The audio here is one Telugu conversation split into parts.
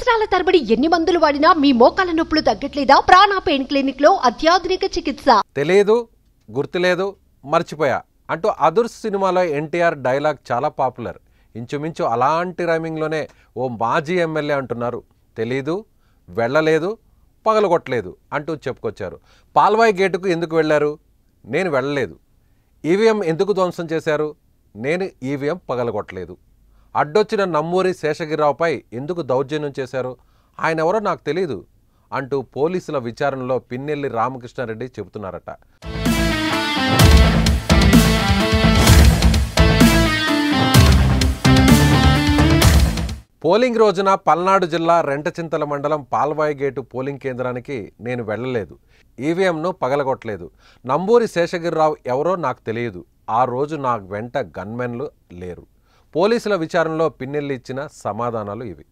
సంవత్సరాల తరబడి ఎన్ని మందులు వాడినా మీ మోకాల నొప్పులు తగ్గట్లేదా? ప్రాణ పెయిన్ క్లినిక్ లో అత్యాధునిక చికిత్స. తెలియదు, గుర్తులేదు, మర్చిపోయా అంటూ అదుర్స్ సినిమాలో ఎన్టీఆర్ డైలాగ్ చాలా పాపులర్. ఇంచుమించు అలాంటి రైమింగ్లోనే ఓ మాజీ ఎమ్మెల్యే అంటున్నారు. తెలీదు, వెళ్ళలేదు, పగలగొట్టలేదు అంటూ చెప్పుకొచ్చారు. పాల్వాయి గేటుకు ఎందుకు వెళ్ళారు? నేను వెళ్ళలేదు. ఈవీఎం ఎందుకు ధ్వంసం చేశారు? నేను ఈవీఎం పగలగొట్టలేదు. అడ్డొచ్చిన నమ్మూరి శేషగిరిరావుపై ఎందుకు దౌర్జన్యం చేశారు? ఆయన ఎవరో నాకు తెలీదు అంటూ పోలీసుల విచారణలో పిన్నెల్లి రామకృష్ణారెడ్డి చెబుతున్నారట. పోలింగ్ రోజున పల్నాడు జిల్లా రెంటచింతల మండలం పాల్వాయి గేటు పోలింగ్ కేంద్రానికి నేను వెళ్ళలేదు. ఈవీఎంను పగలగొట్టలేదు. నంబూరి శేషగిరిరావు ఎవరో నాకు తెలియదు. ఆ రోజు నా వెంట గన్మెన్లు లేరు. పోలీసుల విచారణలో పిన్నెల్లి ఇచ్చిన సమాధానాలు ఇవి.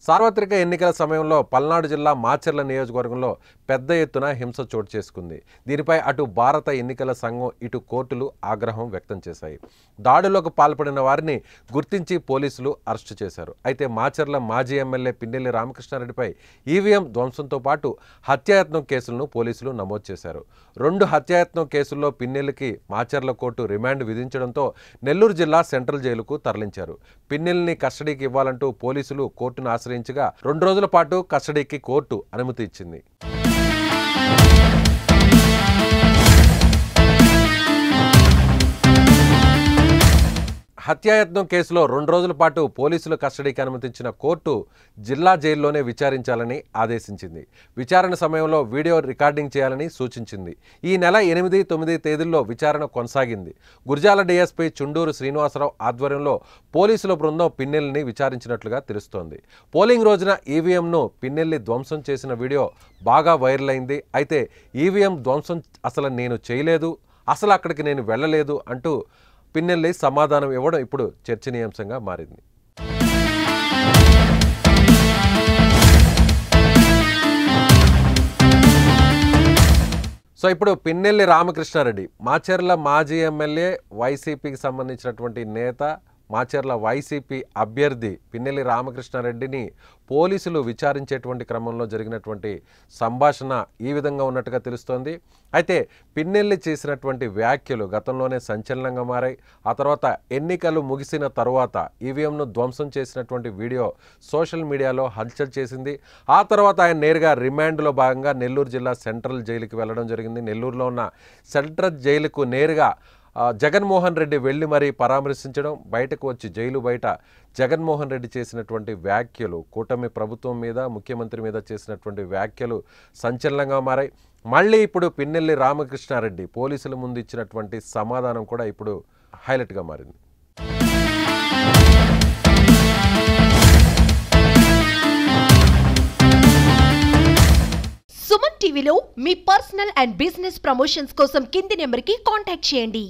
సార్వత్రిక ఎన్నికల సమయంలో పల్నాడు జిల్లా మాచర్ల నియోజకవర్గంలో పెద్ద ఎత్తున హింస చోటు చేసుకుంది. దీనిపై అటు భారత ఎన్నికల సంఘం, ఇటు కోర్టులు ఆగ్రహం వ్యక్తం చేశాయి. దాడులకు పాల్పడిన వారిని గుర్తించి పోలీసులు అరెస్టు చేశారు. అయితే మాచర్ల మాజీ ఎమ్మెల్యే పిన్నెల్లి రామకృష్ణారెడ్డిపై ఈవీఎం ధ్వంసంతో పాటు హత్యాయత్నం కేసులను పోలీసులు నమోదు చేశారు. 2 హత్యాయత్నం కేసుల్లో పిన్నెల్లికి మాచర్ల కోర్టు రిమాండ్ విధించడంతో నెల్లూరు జిల్లా సెంట్రల్ జైలుకు తరలించారు. పిన్నెల్లిని కస్టడీకి ఇవ్వాలంటూ పోలీసులు కోర్టును ఆశ్రయించగా 2 రోజుల పాటు కస్టడీకి కోర్టు అనుమతి ఇచ్చింది. హత్యాయత్నం కేసులో 2 రోజుల పాటు పోలీసులు కస్టడీకి అనుమతించిన కోర్టు జిల్లా జైల్లోనే విచారించాలని ఆదేశించింది. విచారణ సమయంలో వీడియో రికార్డింగ్ చేయాలని సూచించింది. ఈ నెల 8, 9 తేదీల్లో విచారణ కొనసాగింది. గురజాల డీఎస్పీ చుండూరు శ్రీనివాసరావు ఆధ్వర్యంలో పోలీసుల బృందం పిన్నెల్లిని విచారించినట్లుగా తెలుస్తోంది. పోలింగ్ రోజున ఈవీఎంను పిన్నెల్లి ధ్వంసం చేసిన వీడియో బాగా వైరల్ అయింది. అయితే ఈవీఎం ధ్వంసం అసలు నేను చేయలేదు, అసలు అక్కడికి నేను వెళ్ళలేదు అంటూ పిన్నెల్లి సమాధానం ఇవ్వడం ఇప్పుడు చర్చనీయాంశంగా మారింది. సో ఇప్పుడు పిన్నెల్లి రామకృష్ణారెడ్డి మాచర్ల మాజీ ఎమ్మెల్యే, వైసీపీకి సంబంధించినటువంటి నేత, మాచర్ల వైసీపీ అభ్యర్థి పిన్నెల్లి రామకృష్ణారెడ్డిని పోలీసులు విచారించేటువంటి క్రమంలో జరిగినటువంటి సంభాషణ ఈ విధంగా ఉన్నట్టుగా తెలుస్తోంది. అయితే పిన్నెల్లి చేసినటువంటి వ్యాఖ్యలు గతంలోనే సంచలనంగా మారాయి. ఆ తర్వాత ఎన్నికలు ముగిసిన తరువాత ఈవీఎంను ధ్వంసం చేసినటువంటి వీడియో సోషల్ మీడియాలో హల్చల్ చేసింది. ఆ తర్వాత ఆయన నేరుగా రిమాండ్లో భాగంగా నెల్లూరు జిల్లా సెంట్రల్ జైలుకి వెళ్ళడం జరిగింది. నెల్లూరులో ఉన్న సెంట్రల్ జైలుకు నేరుగా జగన్మోహన్ రెడ్డి వెళ్ళి మరీ పరామర్శించడం, బయటకు వచ్చి జైలు బయట జగన్మోహన్ రెడ్డి చేసినటువంటి వ్యాఖ్యలు, కూటమి ప్రభుత్వం మీద, ముఖ్యమంత్రి మీద చేసినటువంటి వ్యాఖ్యలు సంచలనంగా మారాయి. మళ్ళీ ఇప్పుడు పిన్నెల్లి రామకృష్ణారెడ్డి పోలీసుల ముందు ఇచ్చినటువంటి సమాధానం కూడా ఇప్పుడు హైలైట్గా మారింది. సుమన్ టీవీలో మీ పర్సనల్ అండ్ బిజినెస్ ప్రమోషన్స్ కోసం కింది నెంబర్కి కాంటాక్ట్ చేయండి.